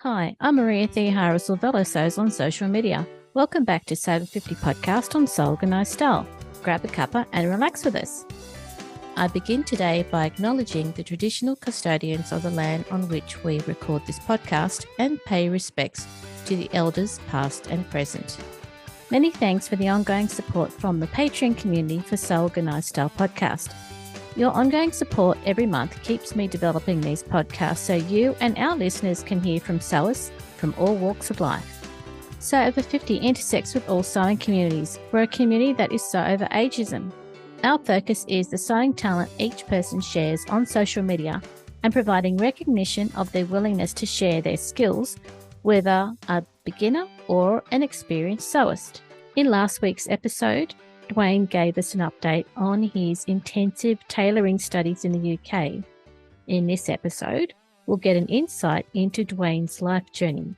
Hi, I'm Maria Theohara Silvello Sews on social media. Welcome back to SewOver50 podcast on Sew Organised style. Grab a cuppa and relax with us. I begin today by acknowledging the traditional custodians of the land on which we record this podcast and pay respects to the elders past and present. Many thanks for the ongoing support from the Patreon community for Sew Organised Style podcast. Your ongoing support every month keeps me developing these podcasts so you and our listeners can hear from sewers from all walks of life. SewOver50 intersects with all sewing communities. We're a community that is sew over ageism. Our focus is the sewing talent each person shares on social media and providing recognition of their willingness to share their skills, whether a beginner or an experienced sewist. In last week's episode, Duane gave us an update on his intensive tailoring studies in the UK. In this episode, we'll get an insight into Duane's life journey.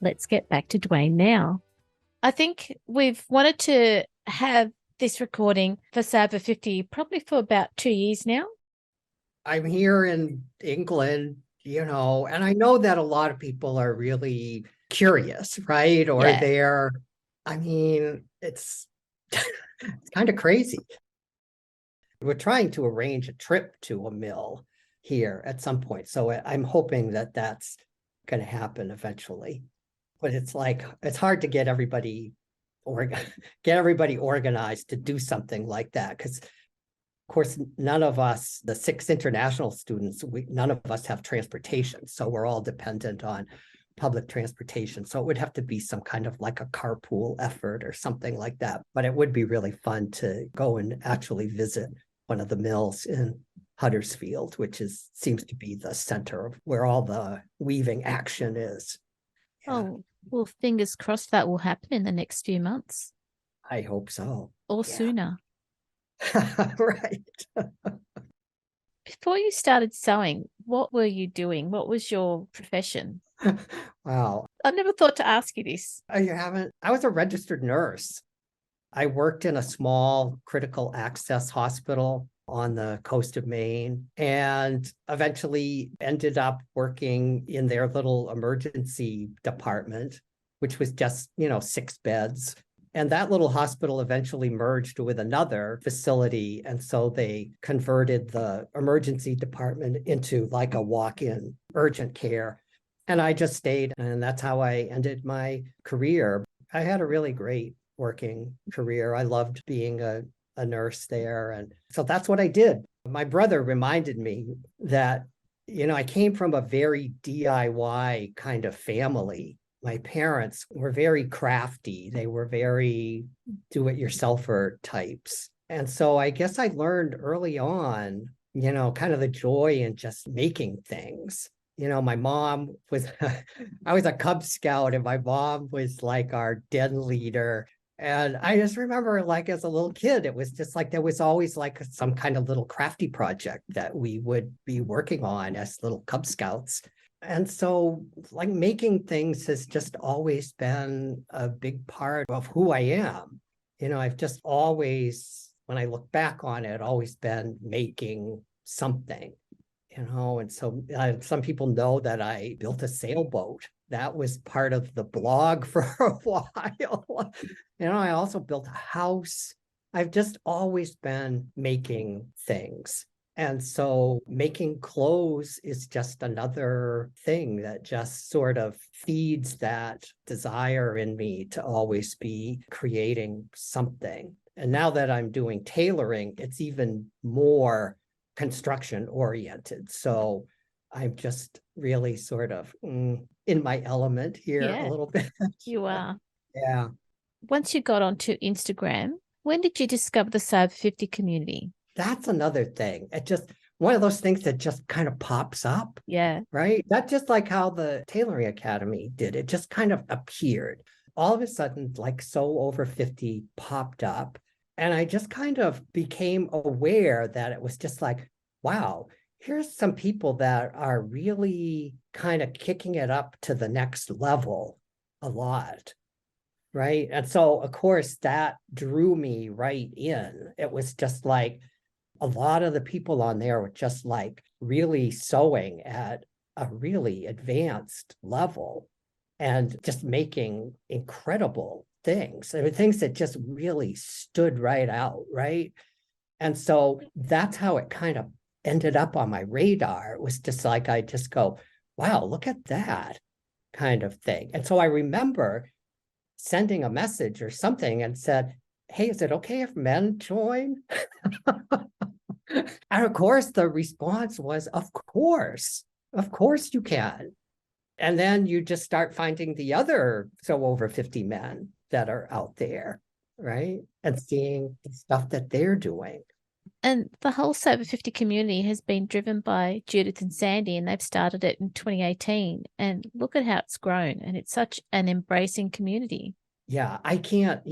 Let's get back to Duane now. I think we've wanted to have this recording for SewOver50 probably for about 2 years now. I'm here in England, and I know that a lot of people are really curious, right? Or Yeah. it's it's kind of crazy. We're trying to arrange a trip to a mill here at some point. So I'm hoping that that's going to happen eventually. But it's hard to get everybody organized to do something like that. Because, of course, none of us, the 6 international students, none of us have transportation. So we're all dependent on public transportation. So it would have to be some kind of like a carpool effort or something like that. But it would be really fun to go and actually visit one of the mills in Huddersfield, which seems to be the center of where all the weaving action is. Yeah. Oh, well, fingers crossed that will happen in the next few months. I hope so. Or sooner. Right. Before you started sewing, what were you doing? What was your profession? Wow. I never thought to ask you this. Oh, you haven't? I was a registered nurse. I worked in a small critical access hospital on the coast of Maine and eventually ended up working in their little emergency department, which was just, 6 beds. And that little hospital eventually merged with another facility. And so they converted the emergency department into like a walk-in urgent care. And I just stayed, and that's how I ended my career. I had a really great working career. I loved being a nurse there. And so that's what I did. My brother reminded me that, I came from a very DIY kind of family. My parents were very crafty. They were very do-it-yourselfer types. And so I guess I learned early on, kind of the joy in just making things. My mom was, I was a Cub Scout, and my mom was like our den leader. And I just remember, like, as a little kid, it was just like there was always like some kind of little crafty project that we would be working on as little Cub Scouts. And so, like, making things has just always been a big part of who I am. I've just always, when I look back on it, always been making something. And so some people know that I built a sailboat. That was part of the blog for a while. I also built a house. I've just always been making things. And so making clothes is just another thing that just sort of feeds that desire in me to always be creating something. And now that I'm doing tailoring, it's even more construction oriented. So I'm just really sort of in my element here a little bit. You are. Yeah. Once you got onto Instagram, when did you discover the SewOver50 community? That's another thing. It just, one of those things that just kind of pops up. Yeah. Right. That's just like how the Tailoring Academy did. It just kind of appeared. All of a sudden, like SewOver50 popped up. And I just kind of became aware that it was just like, wow, here's some people that are really kind of kicking it up to the next level a lot. Right. And so, of course, that drew me right in. It was just like a lot of the people on there were just like really sewing at a really advanced level and just making incredible things. I mean, things that just really stood right out, right? And so that's how it kind of ended up on my radar. It was just like, I just go, wow, look at that kind of thing. And so I remember sending a message or something and said, hey, is it okay if men join? And of course, the response was, of course you can. And then you just start finding the other over 50 men that are out there, right? And seeing the stuff that they're doing. And the whole SewOver50 community has been driven by Judith and Sandy, and they've started it in 2018. And look at how it's grown. And it's such an embracing community. Yeah, I can't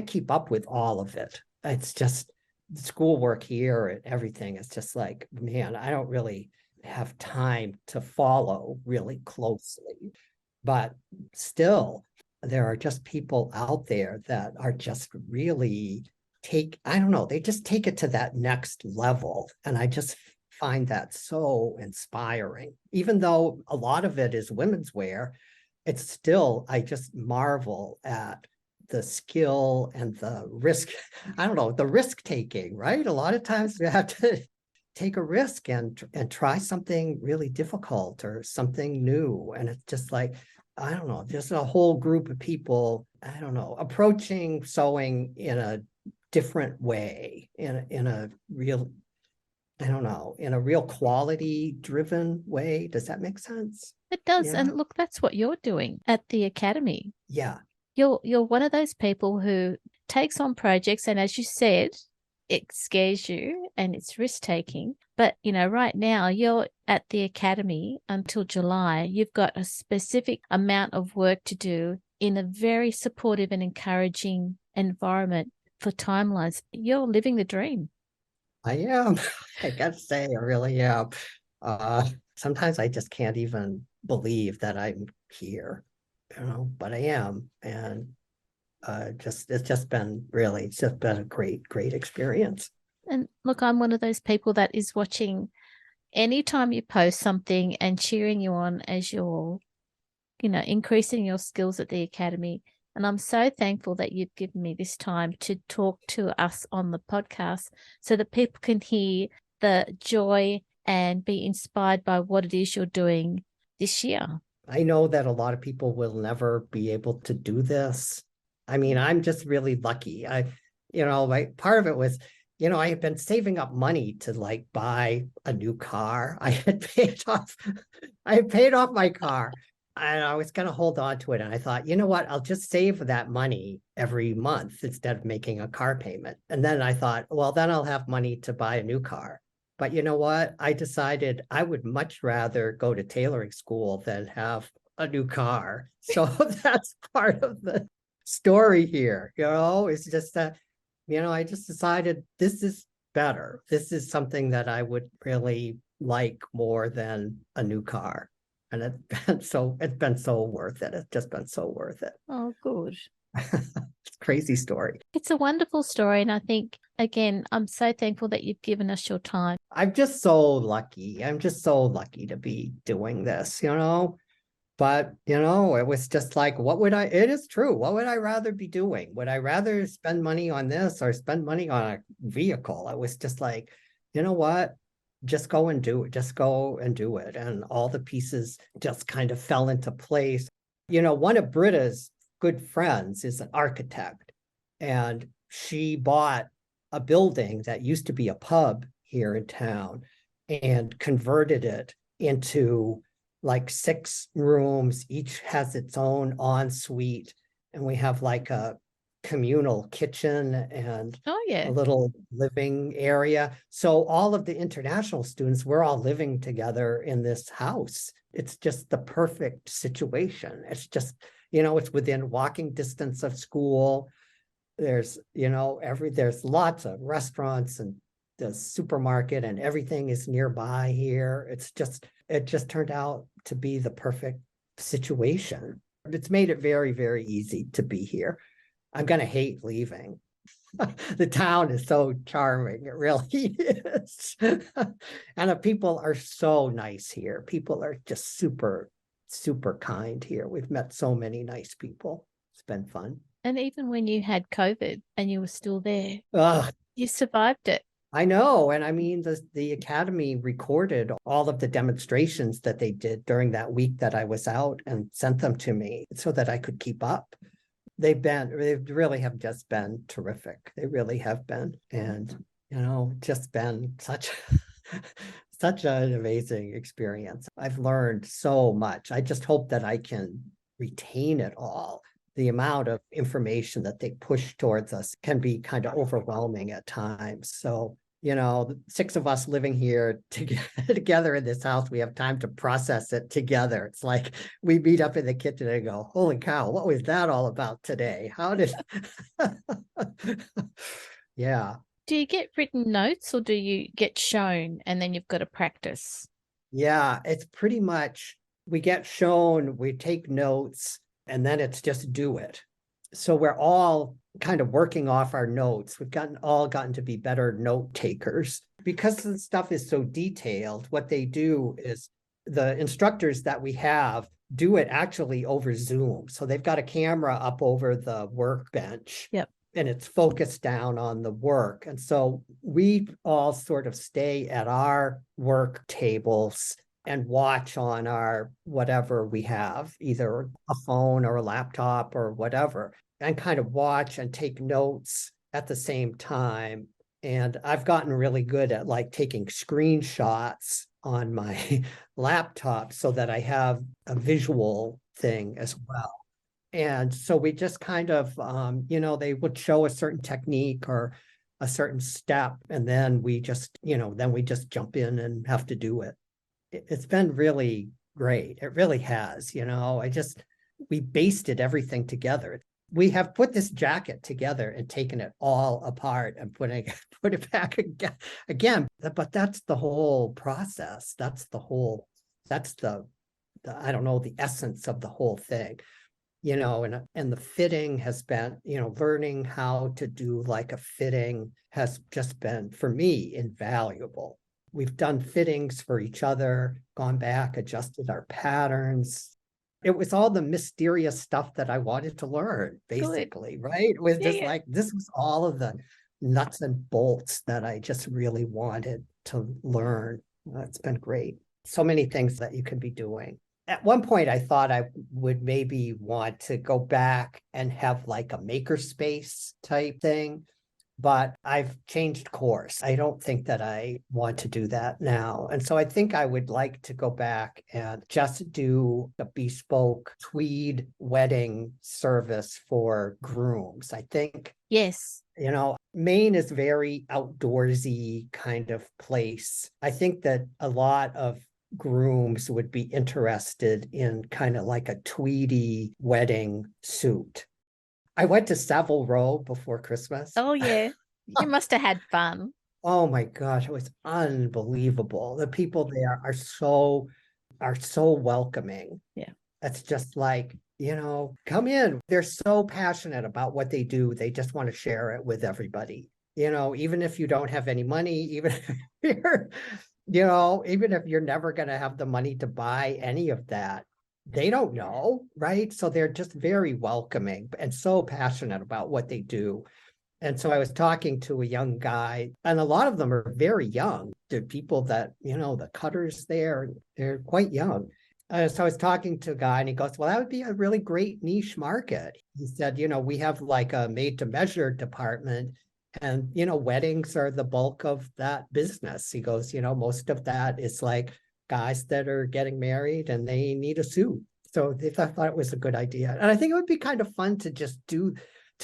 keep up with all of it. It's just the schoolwork here and everything. It's just like, man, I don't really have time to follow really closely. But still, there are just people out there that are just really they just take it to that next level. And I just find that so inspiring. Even though a lot of it is women's wear, it's still, I just marvel at the skill and the risk, the risk taking, right? A lot of times you have to take a risk and try something really difficult or something new. And it's just like, just a whole group of people, approaching sewing in a different way, in a real, in a real quality driven way. Does that make sense? It does. Yeah. And look, that's what you're doing at the academy. Yeah. You're one of those people who takes on projects, and as you said, it scares you and it's risk-taking. But, right now you're at the academy until July. You've got a specific amount of work to do in a very supportive and encouraging environment for timelines. You're living the dream. I am. I gotta say, I really am. Sometimes I just can't even believe that I'm here, but I am. And it's just been a great experience. And look, I'm one of those people that is watching anytime you post something and cheering you on as you're, increasing your skills at the academy. And I'm so thankful that you've given me this time to talk to us on the podcast so that people can hear the joy and be inspired by what it is you're doing this year. I know that a lot of people will never be able to do this. I mean, I'm just really lucky. Part of it was, I had been saving up money to buy a new car. I had paid off my car. And I was going to hold on to it. And I thought, you know what, I'll just save that money every month instead of making a car payment. And then I thought, well, then I'll have money to buy a new car. But you know what? I decided I would much rather go to tailoring school than have a new car. So that's part of the story here. It's just that, I just decided this is better. This is something that I would really like more than a new car. And it's been so worth it. It's just been so worth it. Oh, good. It's a crazy story. It's a wonderful story. And I think, again, I'm so thankful that you've given us your time. I'm just so lucky. I'm just so lucky to be doing this, But, it was just like, it is true. What would I rather be doing? Would I rather spend money on this or spend money on a vehicle? I was just like, you know what? Just go and do it. Just go and do it. And all the pieces just kind of fell into place. One of Britta's good friends is an architect, and she bought a building that used to be a pub here in town and converted it into 6 rooms. Each has its own ensuite. And we have a communal kitchen and a little living area. So all of the international students, we're all living together in this house. It's just the perfect situation. It's just, it's within walking distance of school. There's, there's lots of restaurants and the supermarket, and everything is nearby here. It just turned out to be the perfect situation. It's made it very, very easy to be here. I'm going to hate leaving. The town is so charming. It really is. And the people are so nice here. People are just super, super kind here. We've met so many nice people. It's been fun. And even when you had COVID and you were still there, Ugh, you survived it. I know. And I mean, the Academy recorded all of the demonstrations that they did during that week that I was out and sent them to me so that I could keep up. They really have just been terrific. They really have been. And, just been such an amazing experience. I've learned so much. I just hope that I can retain it all. The amount of information that they push towards us can be kind of overwhelming at times. So, the 6 of us living here together in this house, we have time to process it together. It's like we meet up in the kitchen and go, holy cow, what was that all about today? How did, yeah. Do you get written notes or do you get shown and then you've got to practice? Yeah, it's pretty much, we get shown, we take notes, and then it's just do it. So we're all kind of working off our notes. We've gotten to be better note takers because the stuff is so detailed. What they do is the instructors that we have do it actually over Zoom. So they've got a camera up over the workbench. Yep. And it's focused down on the work. And so we all sort of stay at our work tables and watch on our whatever we have, either a phone or a laptop or whatever, and kind of watch and take notes at the same time. And I've gotten really good at like taking screenshots on my laptop so that I have a visual thing as well. And so we just kind of, they would show a certain technique or a certain step, and then we just jump in and have to do it. It's been really great. It really has, we basted everything together. We have put this jacket together and taken it all apart and put it back again. But that's the whole process. That's the I don't know, the essence of the whole thing. And the fitting has been, learning how to do like a fitting has just been, for me, invaluable. We've done fittings for each other, gone back, adjusted our patterns. It was all the mysterious stuff that I wanted to learn, basically, right? It was just like, this was all of the nuts and bolts that I just really wanted to learn. It's been great. So many things that you could be doing. At one point, I thought I would maybe want to go back and have like a makerspace type thing, but I've changed course. I don't think that I want to do that now. And so I think I would like to go back and just do a bespoke tweed wedding service for grooms. I think. Yes. Maine is very outdoorsy kind of place. I think that a lot of grooms would be interested in kind of like a tweedy wedding suit. I went to Savile Row before Christmas. Oh, yeah. You must have had fun. Oh my gosh, it was unbelievable. The people there are so welcoming. Yeah. It's just like, come in. They're so passionate about what they do. They just want to share it with everybody. Even if you don't have any money, even if you're never going to have the money to buy any of that, they don't know, right? So they're just very welcoming and so passionate about what they do. And so I was talking to a young guy, and a lot of them are very young. They're people that, the cutters there, they're quite young. So I was talking to a guy and he goes, well, that would be a really great niche market. He said, we have like a made to measure department. And, weddings are the bulk of that business. He goes, most of that is like guys that are getting married and they need a suit. So I thought it was a good idea. And I think it would be kind of fun to just to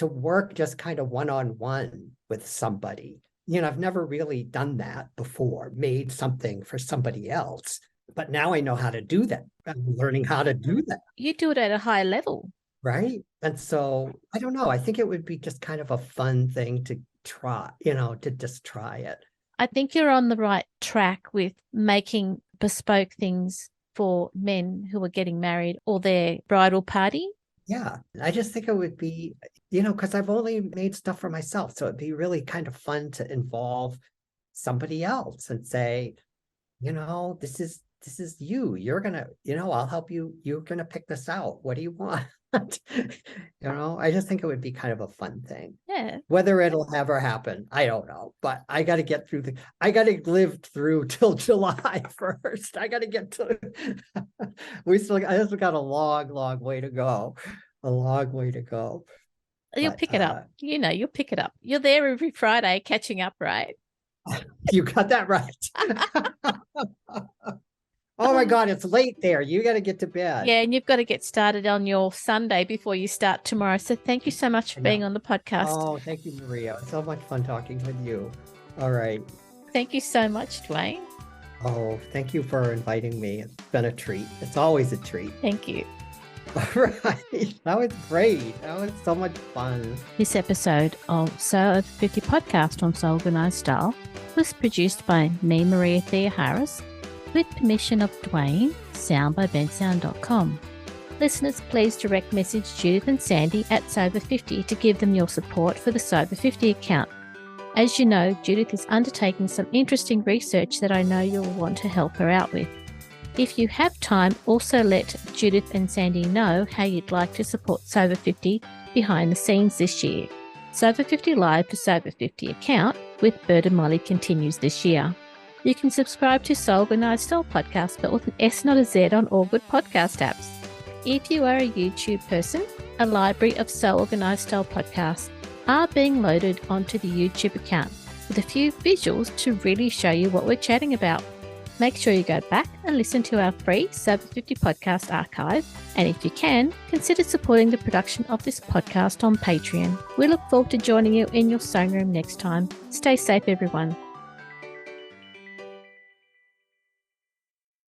work just kind of one-on-one with somebody. I've never really done that before, made something for somebody else. But now I know how to do that. I'm learning how to do that. You do it at a high level. Right. And so I don't know. I think it would be just kind of a fun thing to try, to just try it. I think you're on the right track with making bespoke things for men who are getting married or their bridal party. Yeah, I just think it would be, because I've only made stuff for myself. So it'd be really kind of fun to involve somebody else and say, this is you. You're gonna, I'll help you. You're gonna pick this out. What do you want? I just think it would be kind of a fun thing. Yeah. Whether it'll ever happen, I don't know. But I got to get through I got to live through till July 1st. I got to get to, I still got a long, long way to go. A long way to go. You'll pick it up. You'll pick it up. You're there every Friday catching up, right? You got that right. Oh my God, it's late there. You got to get to bed. Yeah, and you've got to get started on your Sunday before you start tomorrow. So thank you so much for being on the podcast. Oh, thank you, Maria. It's so much fun talking with you. All right. Thank you so much, Duane. Oh, thank you for inviting me. It's been a treat. It's always a treat. Thank you. All right. That was great. That was so much fun. This episode of SewOver50 podcast on Soul Organised Style was produced by me, Maria Thea Harris, with permission of Duane, sound by bensound.com. Listeners, please direct message Judith and Sandy at SewOver50 to give them your support for the SewOver50 account. As you know, Judith is undertaking some interesting research that I know you'll want to help her out with. If you have time, also let Judith and Sandy know how you'd like to support SewOver50 behind the scenes this year. SewOver50 Live for SewOver50 account with Bird and Molly continues this year. You can subscribe to Soul Organised Style podcast, but with an S, not a Z, on all good podcast apps. If you are a YouTube person, a library of Soul Organised Style podcasts are being loaded onto the YouTube account with a few visuals to really show you what we're chatting about. Make sure you go back and listen to our free SewOver50 podcast archive, and if you can, consider supporting the production of this podcast on Patreon. We look forward to joining you in your sewing room next time. Stay safe, everyone.